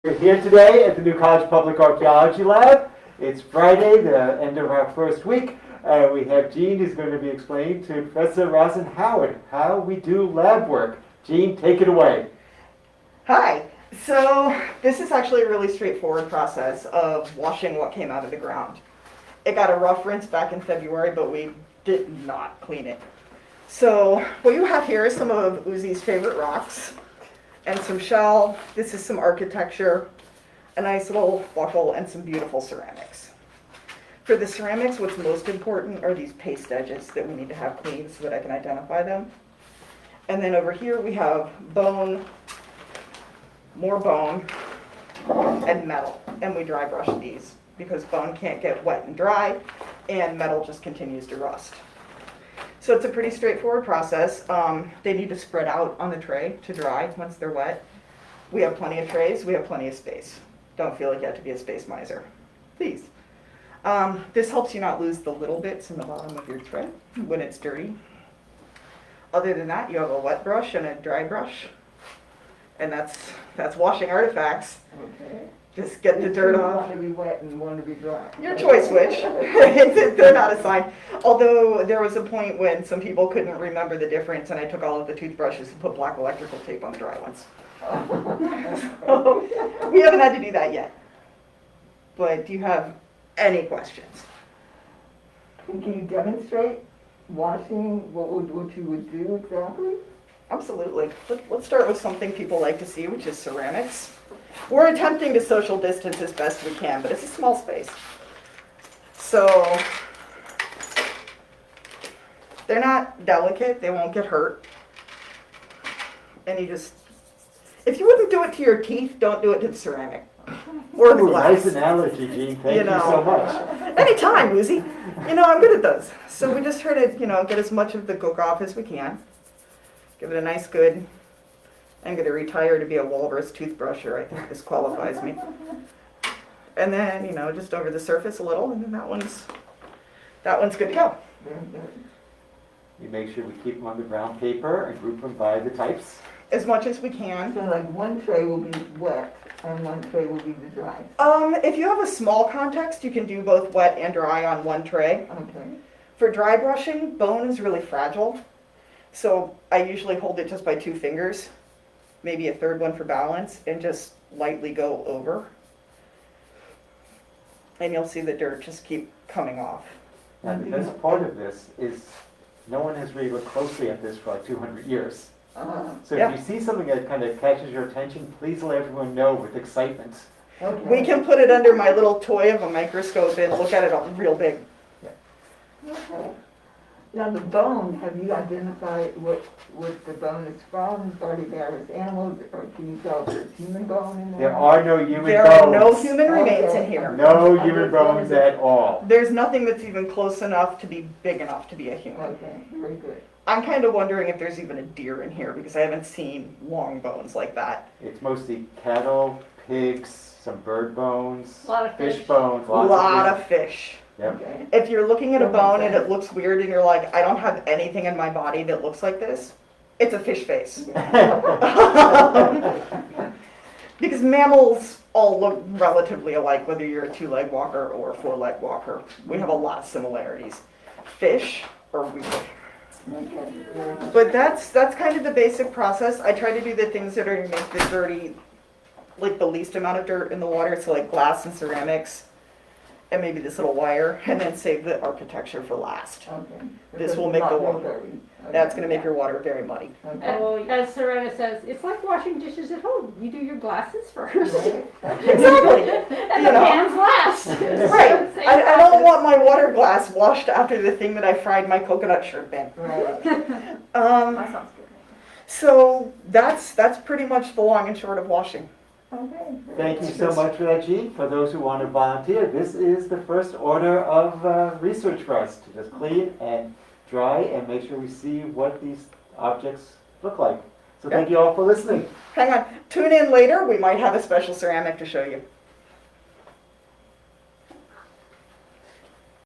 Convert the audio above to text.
We're here today at the New College Public Archaeology Lab. It's Friday, the end of our first week. We have Jean who's going to be explaining to Professor Rosalyn Howard how we do lab work. Jean, take it away. Hi. So this is actually a really straightforward process of washing what came out of the ground. It got a rough rinse back in February, but we did not clean it. So what you have here is some of Uzi's favorite rocks and some shell. This is some architecture, a nice little buckle, and some beautiful ceramics. For the ceramics, what's most important are these paste edges that we need to have clean so that I can identify them. And then over here we have bone, more bone, and metal. And we dry brush these because bone can't get wet and dry, and metal just continues to rust. So it's a pretty straightforward process. They need to spread out on the tray to dry once they're wet. We have plenty of trays, we have plenty of space. Don't feel like you have to be a space miser, please. This helps you not lose the little bits in the bottom of your tray when it's dirty. Other than that, you have a wet brush and a dry brush. And that's washing artifacts. Okay. Just get the dirt off. One to be wet and one to be dry. Your choice which. They're not assigned. Although there was a point when some people couldn't remember the difference and I took all of the toothbrushes and put black electrical tape on the dry ones. So, we haven't had to do that yet. But do you have any questions? Can you demonstrate washing, what you would do exactly? Absolutely. Let's start with something people like to see, which is ceramics. We're attempting to social distance as best we can, but it's a small space. So they're not delicate, they won't get hurt. And you just, if you wouldn't do it to your teeth, don't do it to the ceramic. Or the glass. Nice analogy, Jean. Thank you so much. Anytime, Uzi. I'm good at those. So we just try to, get as much of the gook off as we can. Give it a nice good, I'm going to retire to be a walrus toothbrusher. I think this qualifies me. And then, just over the surface a little, and then that one's good to go. We make sure we keep them on the brown paper and group them by the types. As much as we can. So like one tray will be wet and one tray will be the dry. If you have a small context, you can do both wet and dry on one tray. Okay. For dry brushing, bone is really fragile. So I usually hold it just by 2 fingers, maybe a third one for balance, and just lightly go over. And you'll see the dirt just keep coming off. And the best part of this is no one has really looked closely at this for like 200 years. So Yeah. if you see something that kind of catches your attention, please let everyone know with excitement. Okay. We can put it under my little toy of a microscope and look at it all real big. Okay. Now the bone, have you identified what the bone is from? Are they various animals, or can you tell if it's human bone in there? There are no human There bones. are no human remains Okay. in here. No human bones at all. There's nothing that's even close enough to be big enough to be a human. Okay, very good. I'm kind of wondering if there's even a deer in here because I haven't seen long bones like that. It's mostly cattle, pigs, some bird bones, A lot of fish fish. bones, A lots lot of of fish. Yep. Okay. If you're looking at a bone and it looks weird and you're like, I don't have anything in my body that looks like this, it's a fish face. Because mammals all look relatively alike, whether you're a 2-leg walker or a 4-leg walker. We have a lot of similarities. Fish are weird. Okay, very good. But that's kind of the basic process. I try to do the things that are going to make the dirty, like the least amount of dirt in the water, so like glass and ceramics, and maybe this little wire, and then save the architecture for last. Okay. This will make the water. That's going to make your water very muddy. Okay. And as Serena says, it's like washing dishes at home. You do your glasses first. Exactly. And You the know. pans last. Right. Same I don't process. want my water glass washed after the thing that I fried my coconut shrimp in. Right. That sounds good. So that's pretty much the long and short of washing. Okay. Thank you so much for that, Jean. For those who want to volunteer, this is the first order of research for us, to just clean and dry and make sure we see what these objects look like. So thank you all for listening. Hang on. Tune in later. We might have a special ceramic to show you.